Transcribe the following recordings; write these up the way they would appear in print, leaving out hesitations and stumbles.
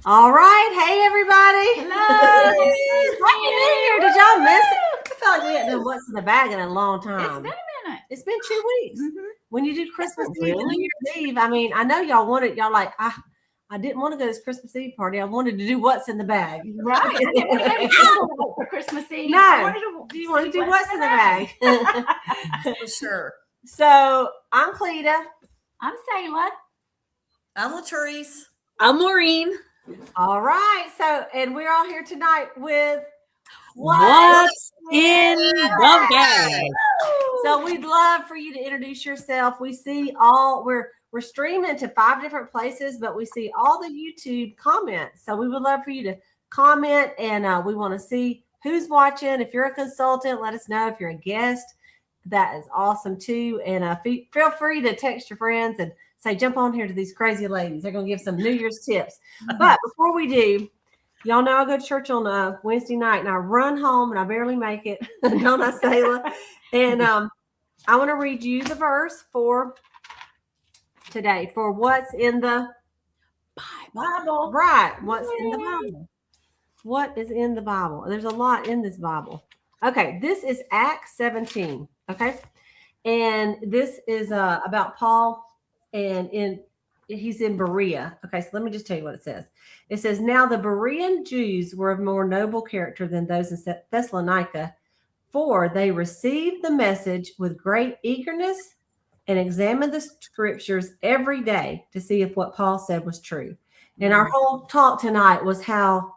All right. Hey, everybody. Hello. Happy New Year. Did y'all miss it? I feel like we hadn't done What's in the Bag in a long time. It's been a minute. It's been 2 weeks. Mm-hmm. When you do Christmas Eve really? and New Year's Eve, I mean, I know y'all wanted, y'all like, I didn't want to go to this Christmas Eve party. I wanted to do What's in the Bag. Right. I didn't want to go for Christmas Eve. No. I wanted to Do you want to see do What's in the Bag? For sure. So I'm Cleta. I'm Sayla. I'm Latrice. I'm Maureen. All right. So, and we're all here tonight with What's in the bag? So we'd love for you to introduce yourself. We see we're streaming to 5 different places, but we see all the YouTube comments. So we would love for you to comment, and we want to see who's watching. If you're a consultant, let us know. If you're a guest, that is awesome too. And feel free to text your friends and say, jump on here to these crazy ladies. They're going to give some New Year's tips. But before we do, y'all know I go to church on Wednesday night, and I run home, and I barely make it. Don't I, Sayla? And I want to read you the verse for today, for what's in the Bible. Right. What's in the Bible? What is in the Bible? There's a lot in this Bible. Okay. This is Acts 17. Okay. And this is about Paul, and he's in Berea. Okay. So let me just tell you what it says. It says, now the Berean Jews were of more noble character than those in Thessalonica, for they received the message with great eagerness and examined the scriptures every day to see if what Paul said was true. And our whole talk tonight was how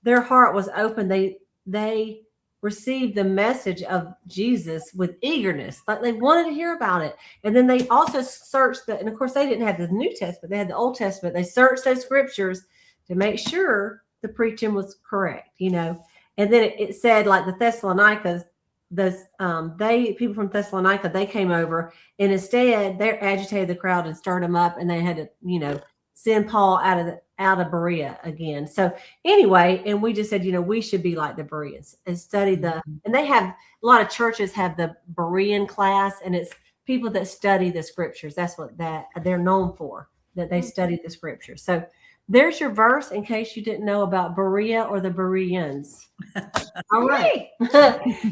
their heart was open. They received the message of Jesus with eagerness, like they wanted to hear about it. And then they also searched and of course they didn't have the New Testament, they had the Old Testament. They searched those scriptures to make sure the preaching was correct, And then it said, like the Thessalonians, people from Thessalonica, they came over, and instead they agitated the crowd and stirred them up, and they had to, send Paul out of Berea again. So anyway, and we just said, we should be like the Bereans and study and they have, a lot of churches have the Berean class, and it's people that study the scriptures. That's what they're known for, that they study the scriptures. So there's your verse in case you didn't know about Berea or the Bereans. All right.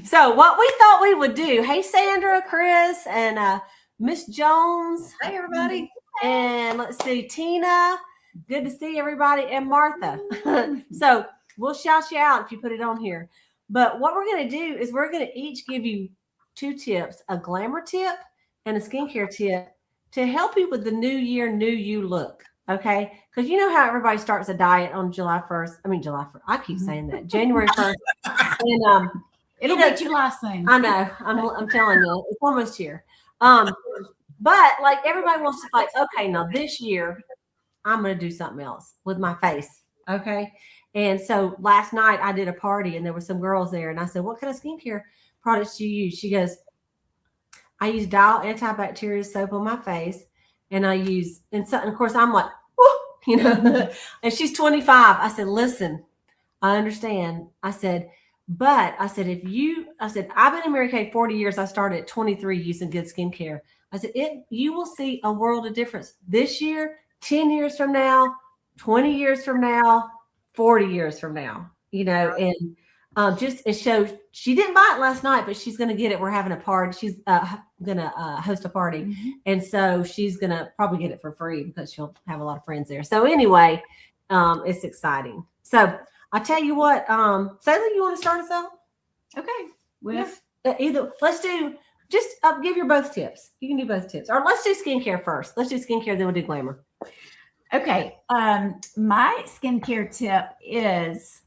So what we thought we would do. Hey, Sandra, Chris, and Miss Jones. Hey, everybody. And let's see, Tina. Good to see everybody. And Martha. So we'll shout you out if you put it on here. But what we're going to do is we're going to each give you 2 tips, a glamour tip and a skincare tip, to help you with the new year, new you look. Okay. Because you know how everybody starts a diet on July 1st. I keep saying that. January 1st. And It'll be July soon. I know. I'm telling you, it's almost here. But like everybody wants to, like, okay, now this year I'm going to do something else with my face. Okay. And so last night I did a party, and there were some girls there, and I said, what kind of skincare products do you use? She goes, I use Dial antibacterial soap on my face, and I use, and of course I'm like, and she's 25. I said, listen, I understand. I said, I've been in Mary Kay 40 years. I started at 23 using good skincare. I said, you will see a world of difference this year, 10 years from now, 20 years from now, 40 years from now, and it shows. She didn't buy it last night, but she's going to get it. We're having a party. She's going to host a party. Mm-hmm. And so she's going to probably get it for free because she'll have a lot of friends there. So anyway, it's exciting. So I tell you what, Sayla, you want to start us out? Okay. Let's do, just give your both tips. You can do both tips. Or let's do skincare first. Let's do skincare, then we'll do glamour. Okay. My skincare tip is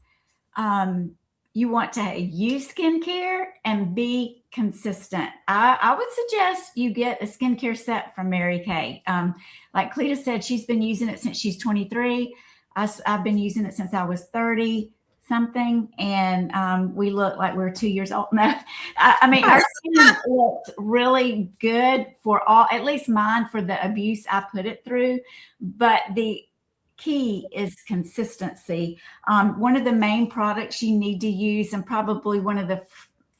you want to use skincare and be consistent. I would suggest you get a skincare set from Mary Kay. Like Cleta said, she's been using it since she's 23. I've been using it since I was 30 something, and we look like we're 2 years old. No, our skin looks really good for all, at least mine, for the abuse I put it through. But the key is consistency. One of the main products you need to use, and probably one of the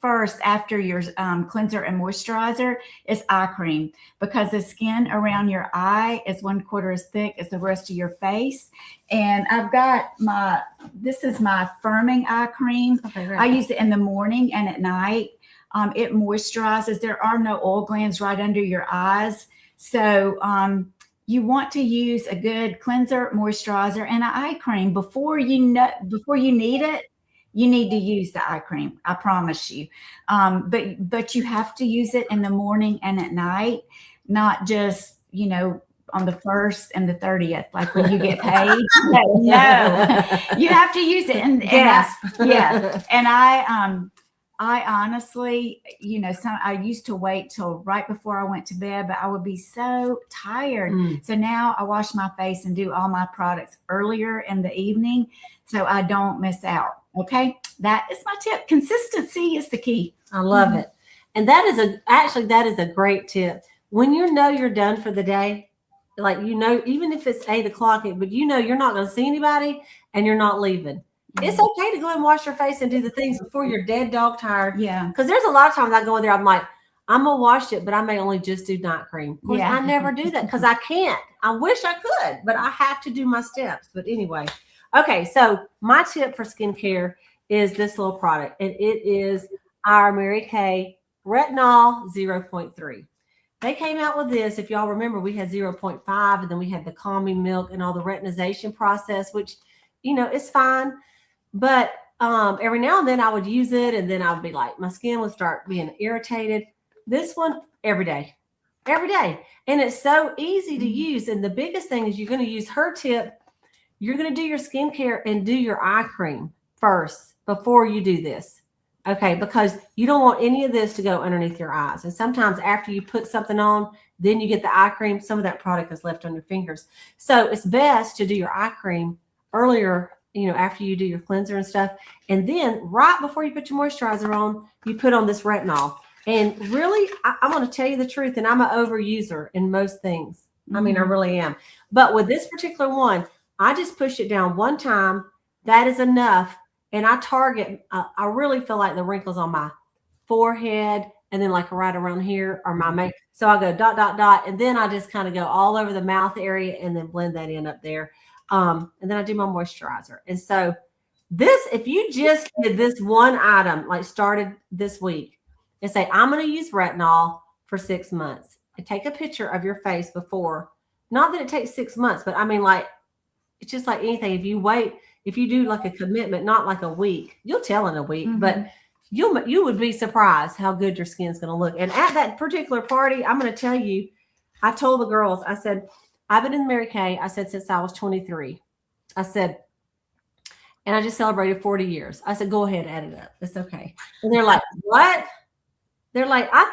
first after your cleanser and moisturizer is eye cream, because the skin around your eye is 1/4 as thick as the rest of your face. And I've got this is my firming eye cream. Okay, great. I use it in the morning and at night. It moisturizes. There are no oil glands right under your eyes. So you want to use a good cleanser, moisturizer, and an eye cream before you need it. You need to use the eye cream. I promise you. But you have to use it in the morning and at night, not just on the 1st and the 30th, like when you get paid. No, you have to use it. And I honestly, I used to wait till right before I went to bed, but I would be so tired. So now I wash my face and do all my products earlier in the evening so I don't miss out. Okay. That is my tip. Consistency is the key. I love it. And that is a great tip. When you're done for the day, like, even if it's 8 o'clock, but you're not going to see anybody and you're not leaving. It's okay to go and wash your face and do the things before you're dead dog tired. Yeah. Because there's a lot of times I go in there, I'm like, I'm going to wash it, but I may only just do night cream. Of course, I never do that because I can't. I wish I could, but I have to do my steps. But anyway. Okay. So my tip for skincare is this little product, and it is our Mary Kay Retinol 0.3. They came out with this. If y'all remember, we had 0.5, and then we had the calming milk and all the retinization process, which, it's fine. But every now and then I would use it, and then I would be like, my skin would start being irritated. This one, every day. And it's so easy to use. And the biggest thing is you're going to use her tip. You're going to do your skincare and do your eye cream first before you do this. Okay, because you don't want any of this to go underneath your eyes. And sometimes after you put something on, then you get the eye cream, some of that product is left on your fingers. So it's best to do your eye cream earlier, after you do your cleanser and stuff. And then right before you put your moisturizer on, you put on this retinol. And really, I'm going to tell you the truth, and I'm an overuser in most things. I mean, I really am. But with this particular one, I just push it down one time. That is enough. And I target, I really feel like the wrinkles on my forehead and then like right around here are my makeup. So I go dot, dot, dot. And then I just kind of go all over the mouth area and then blend that in up there. And then I do my moisturizer. And so if you just did this one item, like started this week, and say, I'm going to use retinol for 6 months, and take a picture of your face before, not that it takes 6 months, but I mean, like, it's just like anything. If you do like a commitment, not like a week, you'll tell in a week, but you would be surprised how good your skin's going to look. And at that particular party, I'm going to tell you, I told the girls, I said, I've been in Mary Kay, I said, since I was 23. I said, and I just celebrated 40 years. I said, go ahead, add it up. It's okay. And they're like, what? They're like, I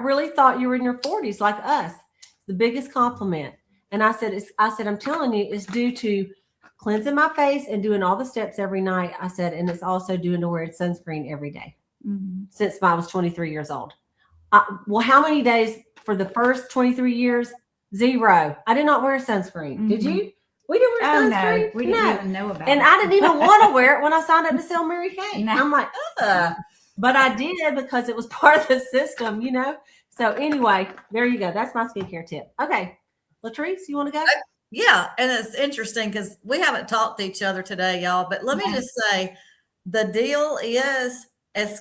really thought you were in your 40s like us. It's the biggest compliment. And I said, I'm telling you, it's due to cleansing my face and doing all the steps every night. I said, and it's also due to wearing sunscreen every day since I was 23 years old. Well, how many days for the first 23 years? 0. I did not wear sunscreen. Did you? We didn't wear sunscreen. No, we didn't even know about it. And I didn't even want to wear it when I signed up to sell Mary Kay. No. I'm like, ugh. But I did because it was part of the system, So anyway, there you go. That's my skincare tip. Okay. Latrice, you want to go? Yeah. And it's interesting because we haven't talked to each other today, y'all. But let me just say, the deal is, as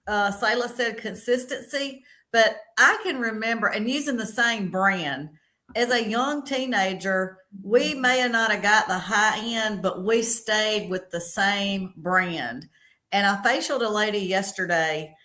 Sayla said, consistency. But I can remember, and using the same brand, as a young teenager, we may have not have got the high end, but we stayed with the same brand. And I facialed a lady yesterday.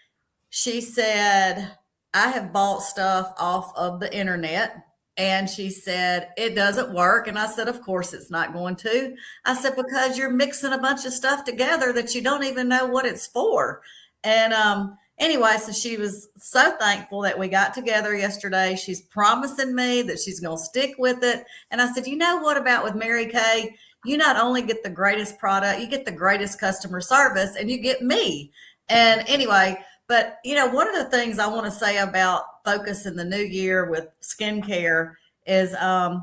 She said, I have bought stuff off of the internet. And she said, it doesn't work. And I said, of course it's not going to. I said, because you're mixing a bunch of stuff together that you don't even know what it's for. And anyway, so she was so thankful that we got together yesterday. She's promising me that she's going to stick with it. And I said, you know what about with Mary Kay? You not only get the greatest product, you get the greatest customer service, and you get me. And anyway, but one of the things I want to say about focus in the new year with skincare is I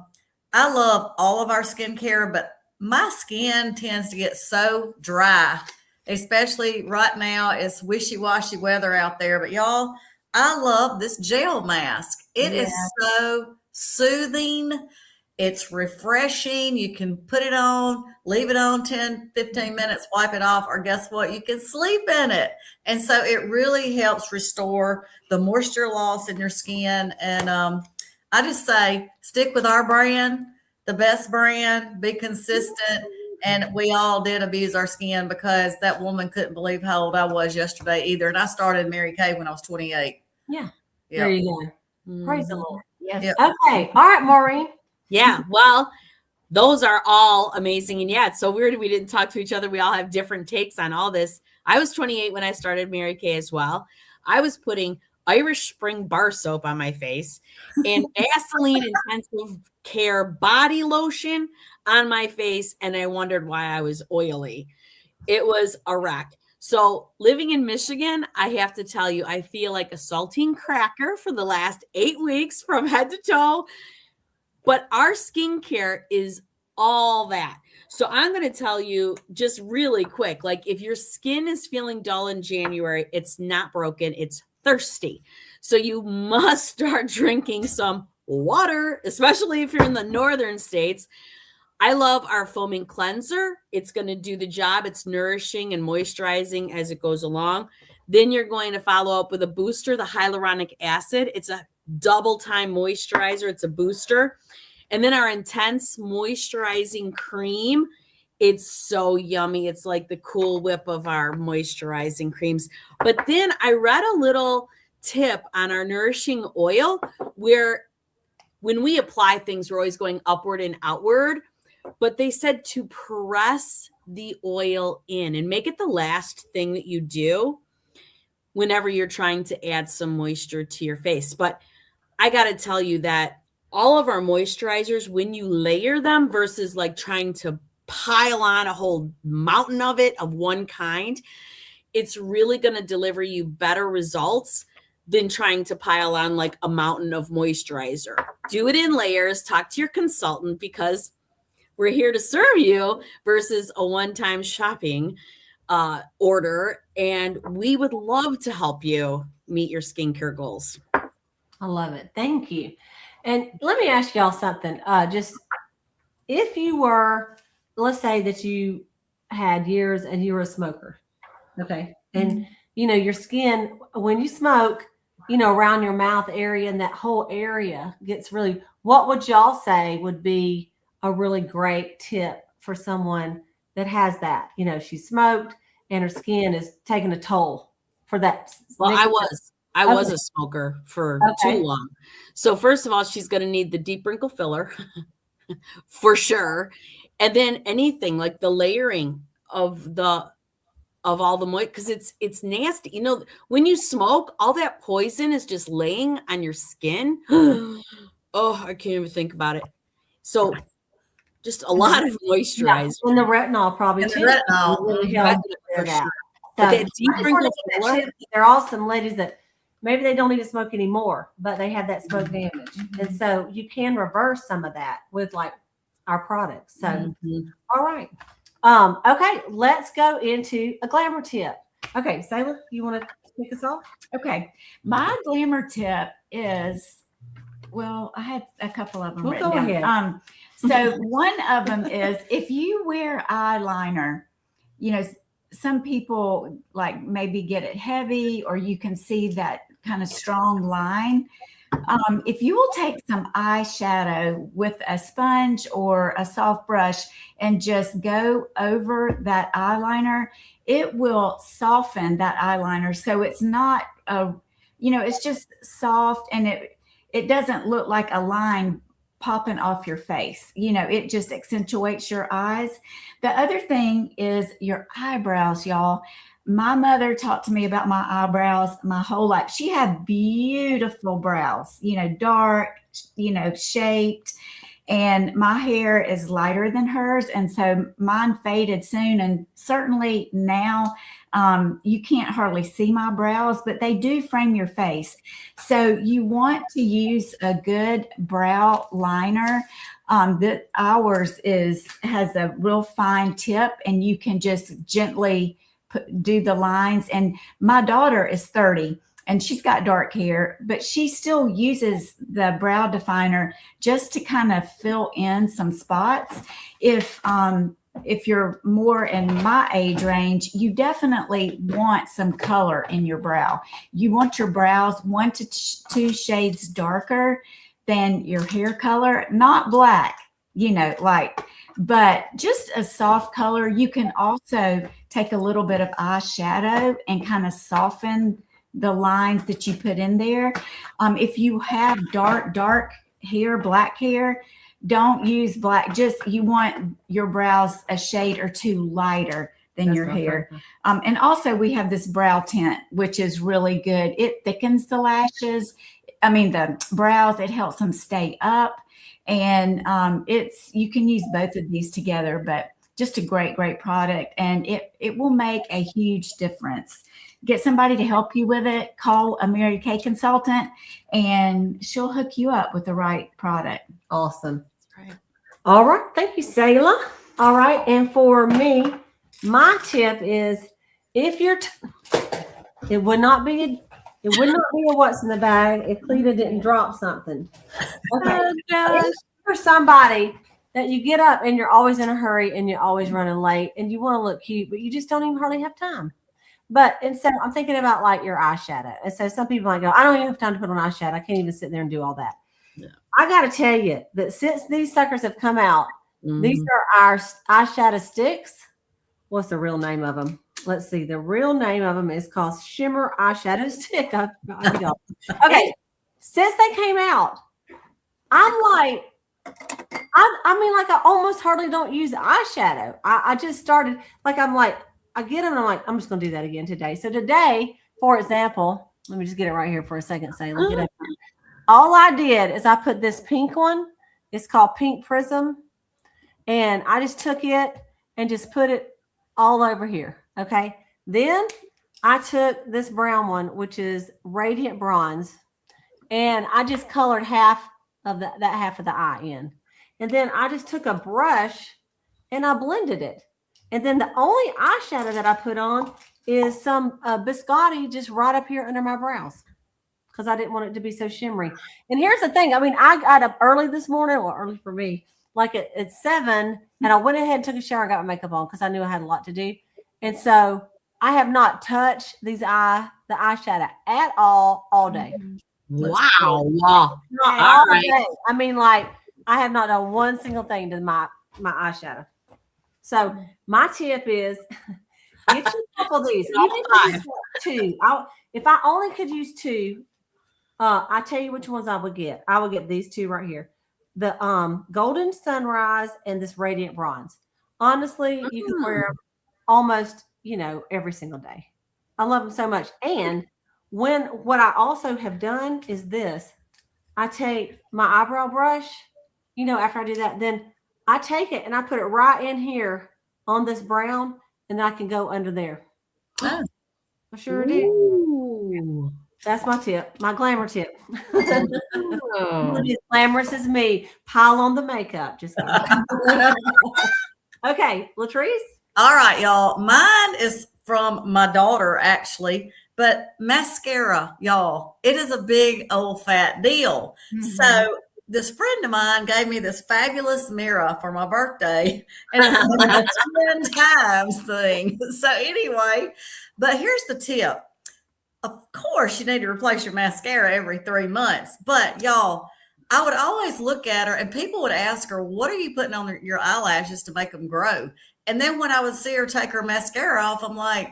love all of our skincare, but my skin tends to get so dry especially right now. It's wishy-washy weather out there, but y'all, I love this gel mask. It is so soothing. It's refreshing. You can put it on, leave it on 10, 15 minutes, wipe it off, or guess what? You can sleep in it. And so it really helps restore the moisture loss in your skin. And I just say, stick with our brand, the best brand, be consistent. And we all did abuse our skin because that woman couldn't believe how old I was yesterday either. And I started Mary Kay when I was 28. Yeah. Yep. There you go. Praise the Lord. Yes. Yep. Okay. All right, Maureen. Yeah, well, those are all amazing. And yeah, it's so weird we didn't talk to each other. We all have different takes on all this. I was 28 when I started Mary Kay as well. I was putting Irish Spring bar soap on my face and Vaseline Intensive Care body lotion on my face. And I wondered why I was oily. It was a wreck. So living in Michigan, I have to tell you, I feel like a saltine cracker for the last 8 weeks from head to toe. But our skincare is all that. So I'm going to tell you just really quick, like if your skin is feeling dull in January, it's not broken, it's thirsty. So you must start drinking some water, especially if you're in the northern states. I love our foaming cleanser. It's going to do the job. It's nourishing and moisturizing as it goes along. Then you're going to follow up with a booster, the hyaluronic acid. It's a double time moisturizer. It's a booster. And then our intense moisturizing cream. It's so yummy. It's like the Cool Whip of our moisturizing creams. But then I read a little tip on our nourishing oil where when we apply things, we're always going upward and outward. But they said to press the oil in and make it the last thing that you do whenever you're trying to add some moisture to your face. But I got to tell you that all of our moisturizers, when you layer them versus like trying to pile on a whole mountain of it of one kind, it's really going to deliver you better results than trying to pile on like a mountain of moisturizer. Do it in layers. Talk to your consultant because we're here to serve you versus a one-time shopping order. And we would love to help you meet your skincare goals. I love it. Thank you. And let me ask y'all something. Just if you were, let's say that you had years and you were a smoker, okay, and you know your skin when you smoke, you know, around your mouth area and that whole area gets really. What would y'all say would be a really great tip for someone that has that? You know, she smoked and her skin is taking a toll for that. Well, I was a smoker for too long. So first of all, she's going to need the deep wrinkle filler for sure. And then anything like the layering of all the moist, because it's nasty. You know, when you smoke, all that poison is just laying on your skin. Oh, I can't even think about it. So just a lot of moisturizer. And the retinol probably too. Retinol. Really helps For that. sure. But that deep wrinkle filler, there are some ladies that maybe they don't need to smoke anymore, but they have that smoke damage. And so you can reverse some of that with like our products. So, all right. Okay, let's go into a glamour tip. Okay, Sailor, you want to kick us off? Okay. My glamour tip is, well, I had a couple of them Well, written go down. ahead. So one of them is if you wear eyeliner, you know, some people like maybe get it heavy or you can see that kind of strong line. If you will take some eyeshadow with a sponge or a soft brush and just go over that eyeliner, it will soften that eyeliner. So it's not it's just soft and it doesn't look like a line popping off your face. You know, it just accentuates your eyes. The other thing is your eyebrows, y'all. My mother talked to me about my eyebrows my whole life. She had beautiful brows, you know, dark, you know, shaped. And my hair is lighter than hers. And so mine faded soon. And certainly now you can't hardly see my brows, but they do frame your face. So you want to use a good brow liner. That ours has a real fine tip and you can just gently do the lines. And my daughter is 30 and she's got dark hair, but she still uses the brow definer just to kind of fill in some spots. If you're more in my age range, you definitely want some color in your brow. You want your brows 1 to 2 shades darker than your hair color, not black, but just a soft color. You can also take a little bit of eyeshadow and kind of soften the lines that you put in there. If you have dark hair, black hair, don't use black. You want your brows a shade or 2 lighter than your hair. And also we have this brow tint, which is really good. It thickens the lashes. The brows, it helps them stay up. And you can use both of these together, but just a great product. And it will make a huge difference. Get somebody to help you with it. Call a Mary Kay consultant and she'll hook you up with the right product. Awesome. All right. Thank you, Selah. All right. And for me, my tip is if you're, it would not be a what's in the bag if Cleta didn't drop something. Okay. Oh, gosh. If for somebody that you get up and you're always in a hurry and you're always running late and you want to look cute, but you just don't even hardly have time. And so I'm thinking about like your eyeshadow. And so some people might go, I don't even have time to put on eyeshadow. I can't even sit there and do all that. Yeah. I got to tell you that since these suckers have come out, these are our eyeshadow sticks. What's the real name of them? Let's see. The real name of them is called Shimmer Eyeshadow Stick. Okay. Since they came out, I'm like, I almost hardly don't use eyeshadow. I just started, I'm like, I get them and I'm like, I'm just going to do that again today. So today, for example, let me just get it right here for a second. Look at it. All I did is I put this pink one. It's called Pink Prism. And I just took it and just put it all over here. Okay. Then I took this brown one, which is Radiant Bronze. And I just colored half of that half of the eye in. And then I just took a brush and I blended it. And then the only eyeshadow that I put on is some biscotti just right up here under my brows because I didn't want it to be so shimmery. And here's the thing. I got up early this morning, or early for me, like at 7, and I went ahead and took a shower and got my makeup on because I knew I had a lot to do. And so I have not touched the eyeshadow at all day. Wow. Not all right. day. I have not done one single thing to my eyeshadow. So my tip is get you a couple of these. Even if you 2. If I only could use 2, I tell you which ones I would get. I would get these 2 right here. The Golden Sunrise and this Radiant Bronze. Honestly, you can wear them almost, every single day. I love them so much. And what I also have done is this. I take my eyebrow brush, after I do that, then I take it and I put it right in here on this brown, and I can go under there. Oh. I sure do. That's my tip, my glamour tip. As glamorous as me. Pile on the makeup. Just okay, Latrice. All right, y'all. Mine is from my daughter, actually. But mascara, y'all, it is a big old fat deal. Mm-hmm. So this friend of mine gave me this fabulous mirror for my birthday, and it's like a 10 times thing. So anyway, but here's the tip. Of course, you need to replace your mascara every 3 months. But y'all, I would always look at her and people would ask her, what are you putting on your eyelashes to make them grow? And then when I would see her take her mascara off, I'm like,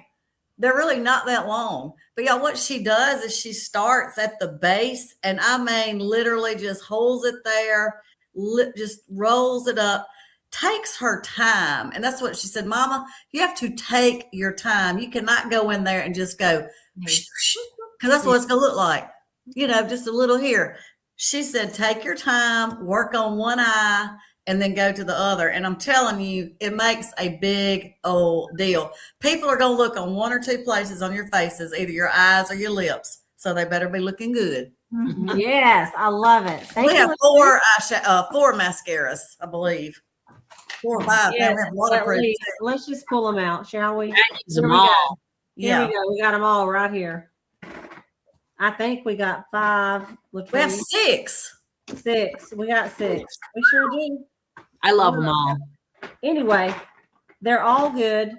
they're really not that long. But y'all, what she does is she starts at the base and literally just holds it there, just rolls it up, takes her time. And that's what she said, Mama, you have to take your time. You cannot go in there and just go, because that's what it's going to look like. Just a little here. She said, take your time, work on one eye, and then go to the other. And I'm telling you, it makes a big old deal. People are going to look on 1 or 2 places on your faces, either your eyes or your lips. So they better be looking good. Yes, I love it. We have 4 mascaras, I believe. 4 or 5. Yeah, They have at waterproof. least. Let's just pull them out, shall we? I use Here them we go. all. Here Yeah. we go. We got them all right here. I think we got 5. We have Latrice. 6. 6. We got 6. We sure do. I love them all. Anyway, they're all good.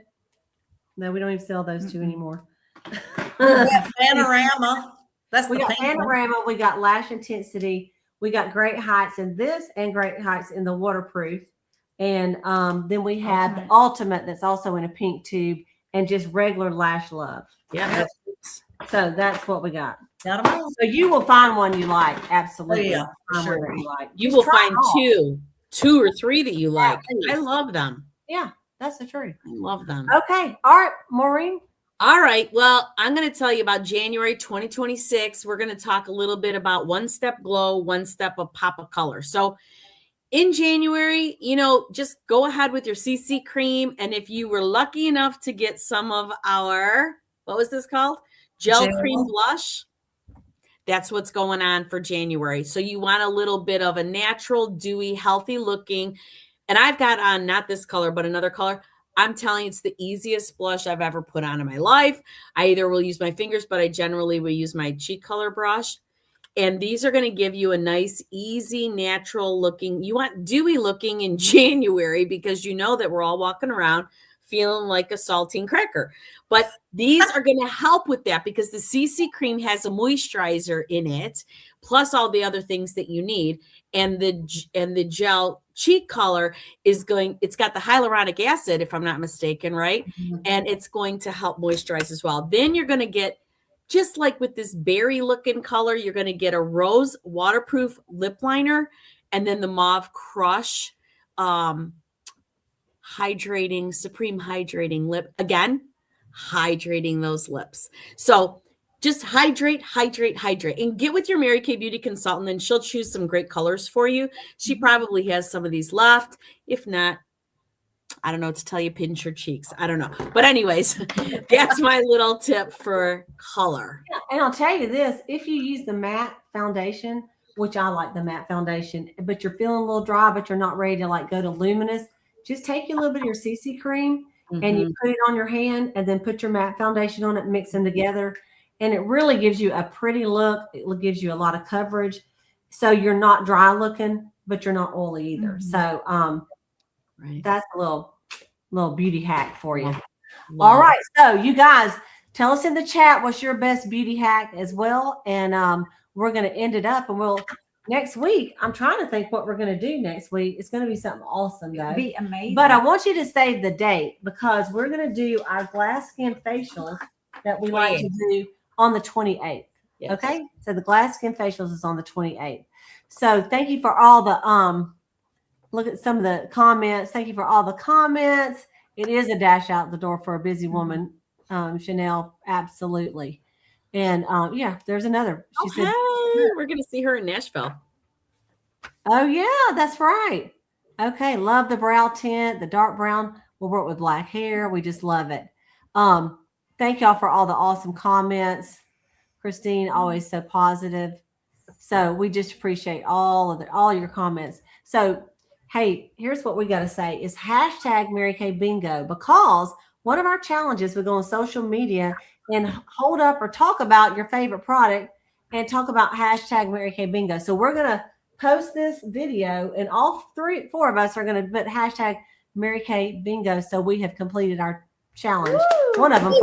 No, we don't even sell those 2 anymore. We have Panorama. That's We the got pink one. Panorama. We got Lash Intensity. We got Great Heights in this and Great Heights in the waterproof. And then we have the Ultimate that's also in a pink tube and just regular Lash Love. Yeah. So that's what we got. Got 'em all. So you will find one you like. Absolutely. Oh, yeah, for Find one sure. that you like. You Just will try find them all. 2 or 3 that you like. please. I love them. Yeah, that's the truth. I love them. Okay. All right, Maureen. All right. Well, I'm going to tell you about January 2026. We're going to talk a little bit about One Step Glow, One Step of Pop of Color. So in January, just go ahead with your CC cream. And if you were lucky enough to get some of our, what was this called? Gel cream blush. That's what's going on for January. So you want a little bit of a natural, dewy, healthy looking. And I've got on not this color, but another color. I'm telling you, it's the easiest blush I've ever put on in my life. I either will use my fingers, but I generally will use my cheek color brush. And these are going to give you a nice, easy, natural looking. You want dewy looking in January because you know that we're all walking around feeling like a saltine cracker. But these are going to help with that because the CC cream has a moisturizer in it, plus all the other things that you need. And the gel cheek color it's got the hyaluronic acid, if I'm not mistaken, right? Mm-hmm. And it's going to help moisturize as well. Then you're going to get, just like with this berry looking color, you're going to get a rose waterproof lip liner and then the Mauve Crush supreme hydrating lip. Again, hydrating those lips. So just hydrate, and get with your Mary Kay beauty consultant and she'll choose some great colors for you. She probably has some of these left. If not, I don't know what to tell you, pinch your cheeks. I don't know. But anyways, that's my little tip for color. Yeah, and I'll tell you this, if you use the matte foundation, which I like the matte foundation, but you're feeling a little dry, but you're not ready to go to luminous, just take a little bit of your CC cream and you put it on your hand and then put your matte foundation on it and mix them together. And it really gives you a pretty look. It gives you a lot of coverage. So you're not dry looking, but you're not oily either. So Right. that's a little beauty hack for you. Love. All right. So you guys tell us in the chat what's your best beauty hack as well. And we're going to end it up and next week, I'm trying to think what we're going to do next week. It's going to be something awesome though. It'd be amazing. But I want you to save the date because we're going to do our glass skin facials that we like to do on the 28th. Yes. Okay. So the glass skin facials is on the 28th. So thank you for all the, look at some of the comments. Thank you for all the comments. It is a dash out the door for a busy woman. Chanel. Absolutely. And yeah, there's another. She said, we're going to see her in Nashville. oh yeah, that's right. Okay. Love the brow tint, the dark brown. We'll work with black hair. We just love it. Thank y'all for all the awesome comments. Christine, always so positive. So we just appreciate all your comments. So, hey, here's what we got to say is hashtag Mary Kay Bingo, because one of our challenges, we go on social media and hold up or talk about your favorite product and talk about hashtag Mary Kay Bingo. So we're going to post this video and all 4 of us are going to put hashtag Mary Kay Bingo. So we have completed our challenge. Woo! One of them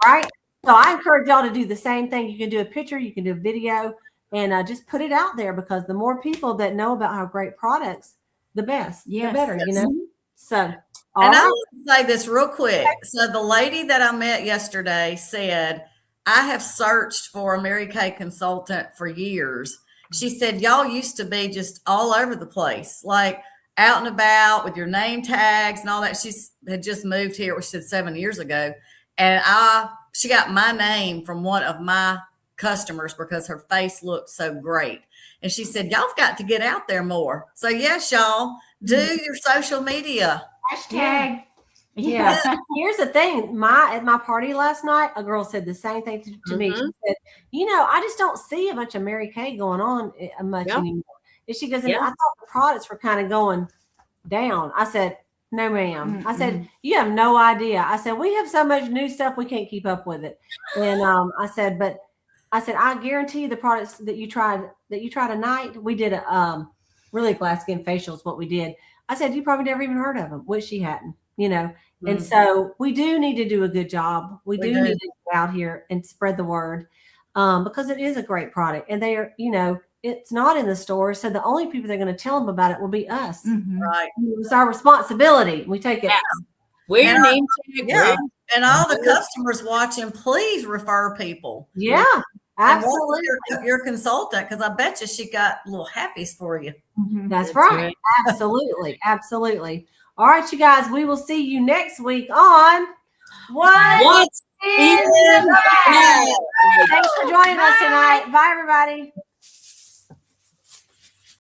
right. So I encourage y'all to do the same thing. You can do a picture, you can do a video, and just put it out there because the more people that know about our great products, the best, the better, you know? So, And I want to say this real quick. So the lady that I met yesterday said, I have searched for a Mary Kay consultant for years. She said, y'all used to be just all over the place, like out and about with your name tags and all that. She had just moved here, which she said 7 years ago. And she got my name from one of my customers because her face looked so great. And she said, y'all have got to get out there more. So yes, y'all do your social media. Hashtag. Yeah. Here's the thing. At my party last night, a girl said the same thing to me. She said, I just don't see a bunch of Mary Kay going on much anymore. And she goes, and I thought the products were kind of going down. I said, no, ma'am. I said, you have no idea. I said, we have so much new stuff, we can't keep up with it. And I said, I guarantee you the products that you tried tonight, we did a really glass skin facial is what we did. I said, you probably never even heard of them, which she hadn't, you know. And so we do need to do a good job. We do need to go out here and spread the word because it is a great product. And they are, you know, it's not in the stores. So the only people that are going to tell them about it will be us. Right. It's our responsibility. We take it. Wear your name tag. Yeah. And all the customers watching, please refer people. Yeah, absolutely. Your consultant, because I bet you she got little happies for you. That's right. Absolutely. Absolutely. All right, you guys, we will see you next week on What's in the Bag. Thanks for joining us tonight. Bye, everybody.